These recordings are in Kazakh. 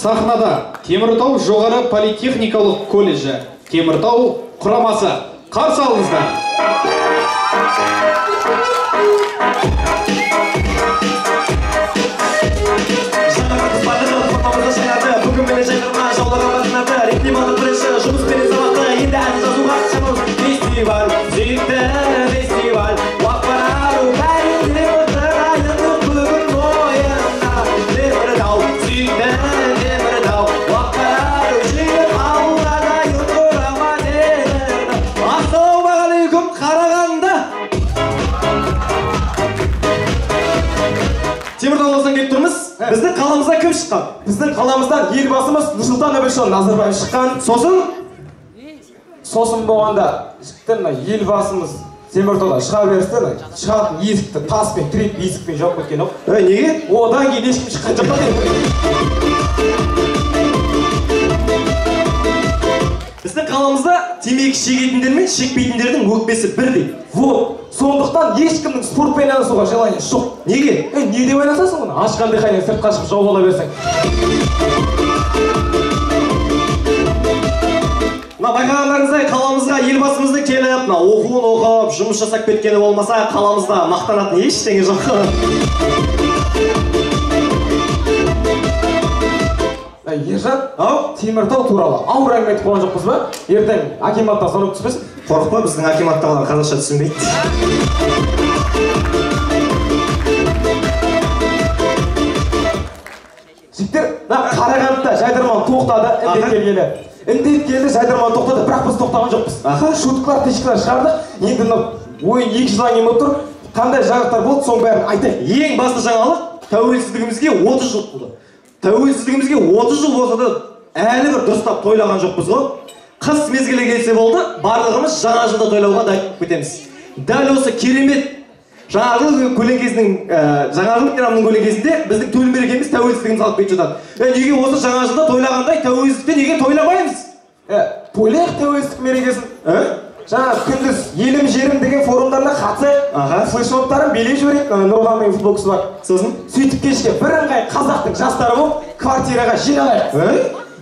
Сахнада Теміртау жоғары политехникалық колледжі Теміртау құрамасы қарсы алыңыздар. Бүгін мені жайдырма жаулаған басынады ритмималды бірінші жұмыс пен сабақты енді ән жазуға шамыз фестиваль сүйікті фестиваль уақпарару бәрінде отырайын бүгін ойына Теміртау сүйікті Теміртау уақпарару жиып ауылдағайын құрама Теміртау ассалаумағалейкум Қарағанды Теміртау қаласынан келіп тұрмыз. Біздің қаламыздан кім шыққан? Біздің қаламыздан елбасымыз Нұрсұлтан Әбішұлы Назарбаев шыққан. Сосын болғанда елбасымыз Теміртауда шыға берісті, шығатын есікті таспен тіреп есікпен жауып кеткен оқ. Неге? Одан кейін ешкім шыққан жоқ. Біздің қаламызда темекі шегетіндер мен шекпейтіндердің өкпесі бірдей. Сондықтан ешкімнің спортпен айналысуға желание жоқ. Неге? Не деп айналысасың оны? Ашқан диханнен сыртқа шығып жауып ала берсең. Байқағандарыңыздай қаламызға елбасымыздың келіп, оқуын оқып, жұмыс жасап кеткені болмаса, қаламызда мақтанатын ештеңе жоқ. Ержан, Теміртау туралы ауыр әңгіме айтып қойған жоқпыз ба? Ертең акиматтан сұрап түспесін? Қорықпа, біздің акиматтағылар қазақша түсінбейді. Жігіттер, Қарағандыда жайдарман тоқтады, індет келгелі. Індет келді, жайдарман тоқтады, бірақ біз тоқтаған жоқпыз. Шуткалар, тешкалар шығардық. Енді ойын 2 жылдан кейін болып тұр. Қандай жаңалықтар болды, соның бәрін айтайық. Ең басты жаңалық, тәуелсіздігімізге 30 жыл болды. Тәуелсіздігімізге 30 жыл болса да әлі бір дұрыстап тойлаған жоқпыз ғой. Қыс мезгілі келсе болды, барлығымыз жаңа жылда тойлауға дайын кетеміз. Дәл осы керемет жаңа жыл мейрамының көлеңкесінде біздің төл мерекеміз тәуелсіздігіміз алып кетіп жатады. Неге осы жаңа жылда тойлағандай тәуелсіздікті неге тойламаймыз? Тойлайық тәуелсіздік мерекесін. Жаңа күндіз елім жерім деген форумдарына қатысып, флешмобтарын билеп жіберейік. Нұрған деген футболкасы бар. Сосын сөйтіп кешке бірыңғай қазақтың жастары болып квартираға жиналайық.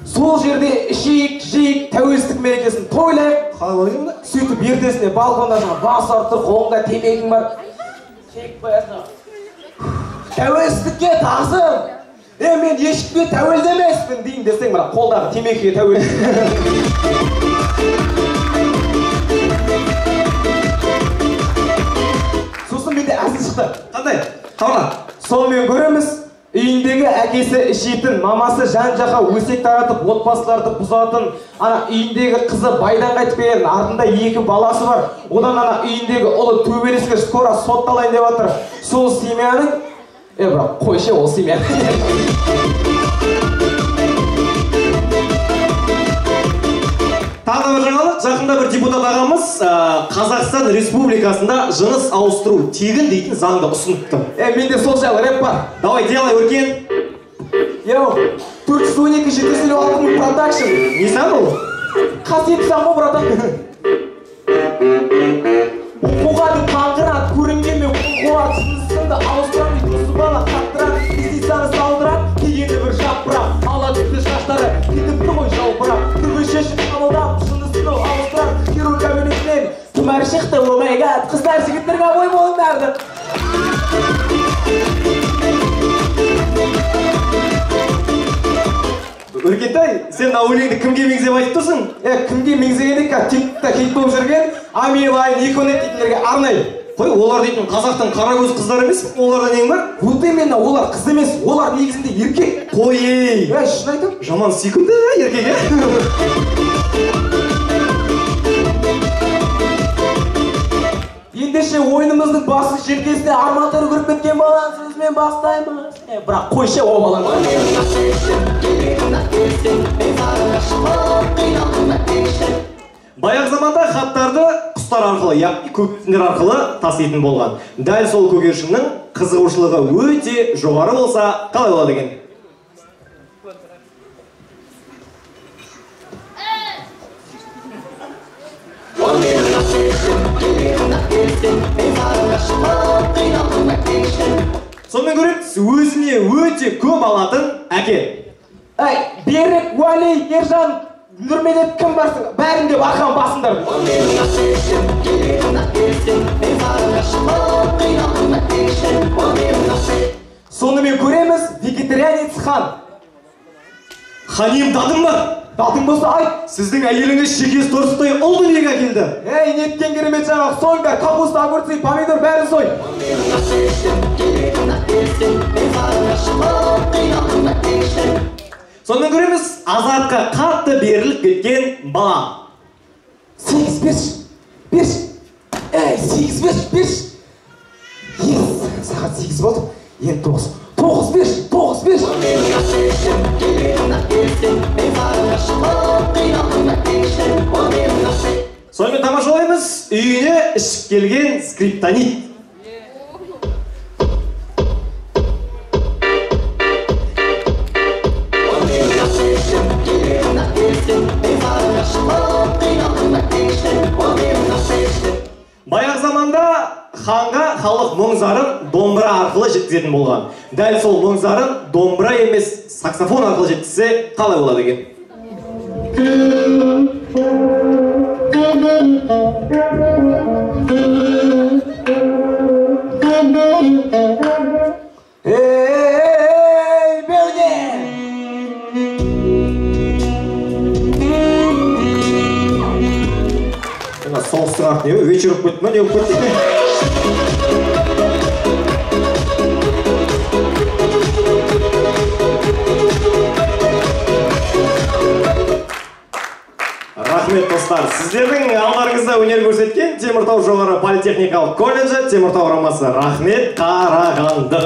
Сол жерде ішейік, жейік, тәуелсіздік мерекесін тойлайық. Сөйтіп ертесіне балконда бас артыр, қолыңда темекің бар. Чек қоясың. Тәуелсіздікке тағзым. Мен ешкімге тәуелді емеспін дейін десең, бірақ қолдағы темекіге тәуелді. Сосын менде әзіл шықты. Қандай? Қауна. Сонымен көреміз, үйіндегі әкесі ішетін, мамасы жан-жаққа өсек таратып, отбасыларды бұзатын, үйіндегі қызы байдан қайтып келген, артында 2 баласы бар. Одан үйіндегі ұлы төбелеске скоро сотталайын деп жатыр. Сол семьяның, бірақ қойшы ол семья. Тағы бір жаңалық, жақында бір депутат ағамыз Қазақстан Республикасында жыныс ауыстыру тегін дейтін заңды ұсыныпты. Менде сол жайлы рэп бар. Давай, делай, өркен. 412-756 продакшн. Не сан ол? Қасиетті сан ғой, братан. Оқуғады қаңғырат, көрінгенмен қуат, жынысыңды ауыстырам, тұсы бала қаттырам, іздейсаны салдырам, дегені бір жапырам, ала түпті шаштары, кетіпті ғой жалбырам, түбі шешіп қабылдап, жынысыны ауыстырам, керу кабинетінен, тұмар шықты, омайгад, қыздар жігіттерге бой болыңдарды. Өркентай, сен өлеңді кімге меңзеп айтып тұрсың? Кімге меңзегенде тек-тек хит болып жүрген Амилайн, Никонет дейтіндерге арнай. Қой, олар дейтін қазақтың қарагөз қыздар емес, оларда нең бар? Именно олар қыз емес, олар негізінде еркек. Қой, шын айтам? Жаман сүйкімді еркек, Ендеше ойынымыздың басы желкесіне арматыры көріп кеткен балаң сөзімен бастаймыз. Бірақ қойшы о балаң. Баяғы заманда хаттарды құстар арқылы, яғни көктемдер арқылы таситын болған. Дәл сол көгершіннің қызығушылығы өте жоғары болса, қалай болады екен? Сонымен көреміз, өзіне өте көп алатын әке. Берік, Уәли, Ержан, Нұрмедет кім барсың? Бәрін деп арқан басыңдар. Сонымен көреміз вегетарианец хан. Ханим дадың ба? Дадың болса айт. Сіздің әйеліңіз шекес торсықтай ұл дүниеге келді. Ей, неткен керемет жаңағы сойыңдар, капуста, огурцы, помидор бәрін сой. Сонымен көреміз азартқа қатты беріліп кеткен бала. 8 берші. Ей, 8 берші. Сағат 8 болды. Енді 9. 9 берші. Сонымен тамашалаймыз үйіне ішіп келген скриптонит. Баяғы заманда ханға халық мұң-зарын домбыра арқылы жеткізетін болған. Дәл сол мұң-зарын домбыра емес саксофон арқылы жеткізсе қалай болады екен? Ей, белге! Соғыстың не вечер өп кетті ма, не өп кетті? Рахмет достар, сіздердің алдарыңызда өнер көрсеткен Теміртау жоғары политехникалық колледжі Теміртау құрамасы. Рахмет, Қарағанды.